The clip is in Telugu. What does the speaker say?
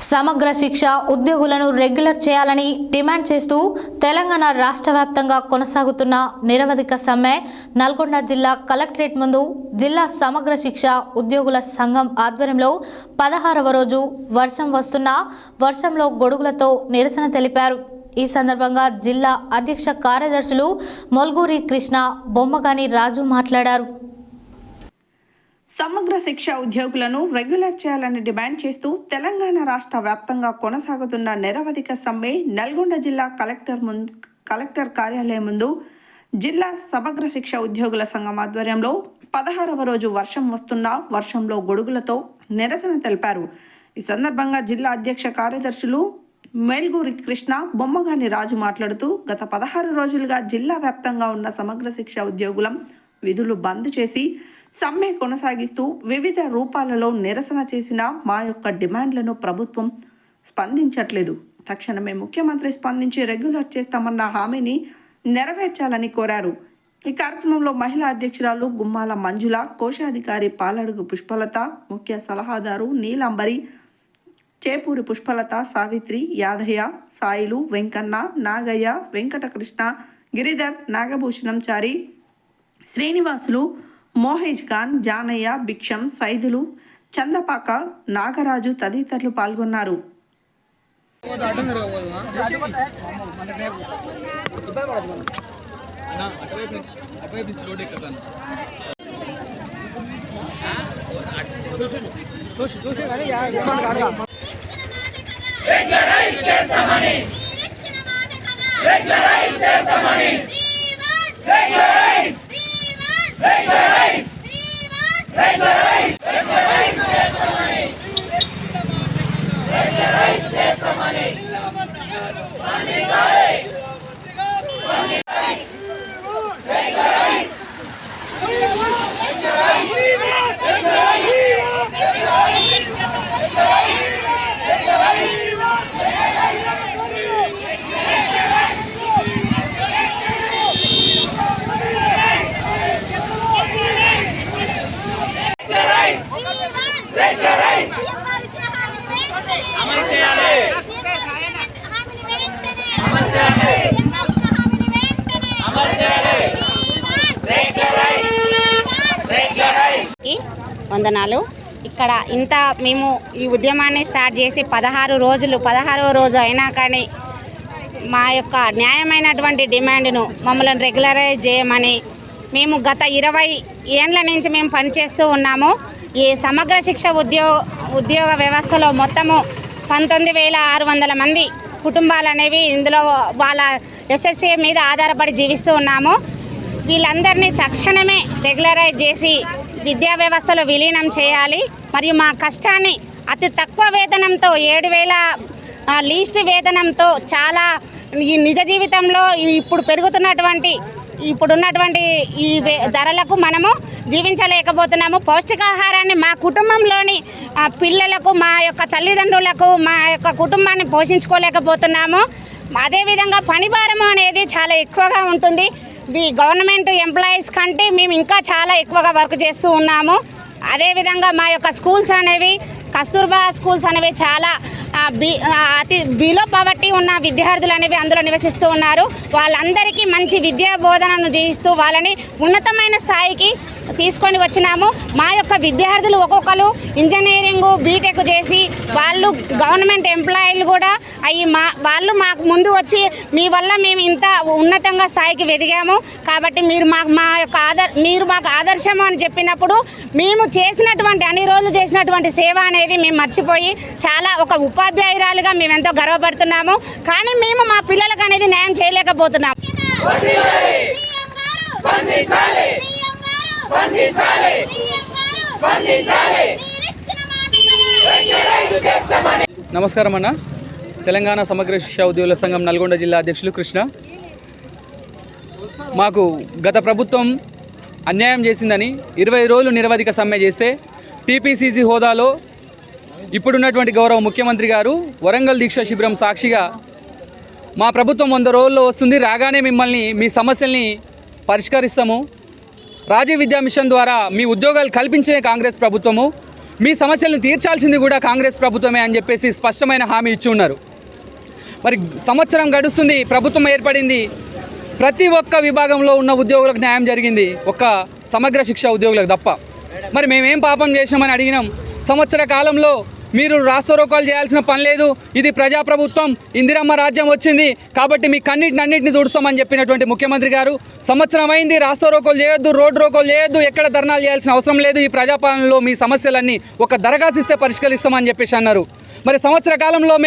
సమగ్ర శిక్ష ఉద్యోగులను రెగ్యులర్ చేయాలని డిమాండ్ చేస్తూ తెలంగాణ రాష్ట్ర వ్యాప్తంగా కొనసాగుతున్న నిరవధిక సమ్మె నల్గొండ జిల్లా కలెక్టరేట్ ముందు జిల్లా సమగ్ర శిక్ష ఉద్యోగుల సంఘం ఆధ్వర్యంలో 16వ రోజు వర్షం వస్తున్నా వర్షంలో గొడుగులతో నిరసన తెలిపారు। ఈ సందర్భంగా జిల్లా అధ్యక్ష కార్యదర్శులు మొల్గూరి కృష్ణ, బొమ్మగాని రాజు మాట్లాడారు। సమగ్ర శిక్ష ఉద్యోగులను రెగ్యులర్ చేయాలని డిమాండ్ చేస్తూ తెలంగాణ రాష్ట్ర వ్యాప్తంగా కొనసాగుతున్న నిరవధిక సమ్మె నల్గొండ జిల్లా కలెక్టర్ కార్యాలయం ముందు జిల్లా సమగ్ర శిక్ష ఉద్యోగుల సంఘం ఆధ్వర్యంలో 16వ రోజు వర్షం వస్తున్నా వర్షంలో గొడుగులతో నిరసన తెలిపారు। ఈ సందర్భంగా జిల్లా అధ్యక్ష కార్యదర్శులు మేల్గూరి కృష్ణ, బొమ్మగాని రాజు మాట్లాడుతూ గత 16 రోజులుగా జిల్లా వ్యాప్తంగా ఉన్న సమగ్ర శిక్ష ఉద్యోగులం విధులు బంద్ చేసి సమ్మె కొనసాగిస్తూ వివిధ రూపాలలో నిరసన చేసిన మా యొక్క డిమాండ్లను ప్రభుత్వం స్పందించట్లేదు। తక్షణమే ముఖ్యమంత్రి స్పందించి రెగ్యులర్ చేస్తామన్న హామీని నెరవేర్చాలని కోరారు। ఈ కార్యక్రమంలో మహిళా అధ్యక్షురాలు గుమ్మాల మంజుల, కోశాధికారి పాలడుగు పుష్పలత, ముఖ్య సలహాదారు నీలాంబరి, చేపూరి పుష్పలత, సావిత్రి, యాదయ్య, సాయిలు, వెంకన్న, నాగయ్య, వెంకటకృష్ణ, గిరిధర్, నాగభూషణం చారి, శ్రీనివాసులు, మోహేజ్ ఖాన్, జానయ్య, భిక్షం, సైదులు, చందపాక, నాగరాజు తదితరులు పాల్గొన్నారు। వందనాలు। ఇక్కడ ఇంత మేము ఈ ఉద్యమాన్ని స్టార్ట్ చేసి 16వ రోజు అయినా కానీ మా యొక్క న్యాయమైనటువంటి డిమాండ్ను మమ్మల్ని రెగ్యులరైజ్ చేయమని మేము గత 20 ఏళ్ల నుంచి మేము పనిచేస్తూ ఉన్నాము। ఈ సమగ్ర శిక్ష ఉద్యోగ వ్యవస్థలో మొత్తము 19,600 మంది కుటుంబాలు అనేవి ఇందులో వాళ్ళ ఎస్ఎస్ఏ మీద ఆధారపడి జీవిస్తూ ఉన్నాము। వీళ్ళందరినీ తక్షణమే రెగ్యులరైజ్ చేసి విద్యా వ్యవస్థలో విలీనం చేయాలి। మరియు మా కష్టాన్ని అతి తక్కువ వేతనంతో 7,000 లీస్ట్ వేతనంతో చాలా ఈ నిజ జీవితంలో ఇప్పుడున్నటువంటి ఈ ధరలకు మనము జీవించలేకపోతున్నాము। పౌష్టికాహారాన్ని మా కుటుంబంలోని పిల్లలకు, మా యొక్క తల్లిదండ్రులకు, మా యొక్క కుటుంబాన్ని పోషించుకోలేకపోతున్నాము। అదేవిధంగా పనిభారం అనేది చాలా ఎక్కువగా ఉంటుంది। గవర్నమెంట్ ఎంప్లాయీస్ కంటే మేము ఇంకా చాలా ఎక్కువగా వర్క్ చేస్తూ ఉన్నాము। అదేవిధంగా మా యొక్క స్కూల్స్ అనేవి కస్తూర్బా స్కూల్స్ అనేవి చాలా అతి బిలో పవర్టీ ఉన్న విద్యార్థులు అనేవి అందులో నివసిస్తూ ఉన్నారు। వాళ్ళందరికీ మంచి విద్యా బోధనను చేయిస్తూ వాళ్ళని ఉన్నతమైన స్థాయికి తీసుకొని వచ్చినాము। మా యొక్క విద్యార్థులు ఒక్కొక్కరు ఇంజనీరింగ్, బీటెక్ చేసి వాళ్ళు గవర్నమెంట్ ఎంప్లాయీలు కూడా వాళ్ళు మాకు ముందు వచ్చి మీ వల్ల మేము ఇంత ఉన్నతంగా స్థాయికి ఎదిగాము కాబట్టి మీరు మాకు ఆదర్శం అని చెప్పినప్పుడు మేము చేసినటువంటి అన్ని రోజులు చేసినటువంటి సేవ అనేది మేము మర్చిపోయి చాలా ఒక ఉపాధ్యాయురాలుగా మేము ఎంతో గర్వపడుతున్నాము। కానీ మేము మా పిల్లలకు అనేది న్యాయం చేయలేకపోతున్నాము। నమస్కారం అన్న। తెలంగాణ సమగ్ర శిక్షా ఉద్యోగుల సంఘం నల్గొండ జిల్లా అధ్యక్షులు కృష్ణ। మాకు గత ప్రభుత్వం అన్యాయం చేసిందని 20 రోజులు నిరవధిక సమ్మె చేస్తే టీపీసీసీ హోదాలో ఇప్పుడున్నటువంటి గౌరవ ముఖ్యమంత్రి గారు వరంగల్ దీక్ష శిబిరం సాక్షిగా మా ప్రభుత్వం 100 రోజుల్లో వస్తుంది, రాగానే మిమ్మల్ని మీ సమస్యల్ని పరిష్కరిస్తాము, రాజీవ్ విద్యా మిషన్ ద్వారా మీ ఉద్యోగాలు కల్పించే కాంగ్రెస్ ప్రభుత్వము మీ సమస్యలను తీర్చాల్సింది కూడా కాంగ్రెస్ ప్రభుత్వమే అని చెప్పేసి స్పష్టమైన హామీ ఇచ్చి ఉన్నారు. మరి సంవత్సరం గడుస్తుంది, ప్రభుత్వం ఏర్పడింది, ప్రతి ఒక్క విభాగంలో ఉన్న ఉద్యోగులకు న్యాయం జరిగింది, ఒక్క సమగ్ర శిక్ష ఉద్యోగులకు తప్ప. మరి మేమేం పాపం చేసినామని అడిగినాం. సంవత్సర కాలంలో మీరు రాస్తారోకోలు చేయాల్సిన పని లేదు, ఇది ప్రజాప్రభుత్వం, ఇందిరమ్మ రాజ్యం వచ్చింది కాబట్టి మీ అన్నిటిని తుడుస్తామని చెప్పినటువంటి ముఖ్యమంత్రి గారు సంవత్సరం అయింది, రాస్తారోకోలు చేయొద్దు, రోడ్డు రోకోలు చేయొద్దు, ఎక్కడ ధర్నాలు చేయాల్సిన అవసరం లేదు, ఈ ప్రజాపాలనలో మీ సమస్యలన్నీ ఒక దరఖాస్తు ఇస్తే పరిష్కరిస్తామని చెప్పేసి అన్నారు. మరి సంవత్సర కాలంలో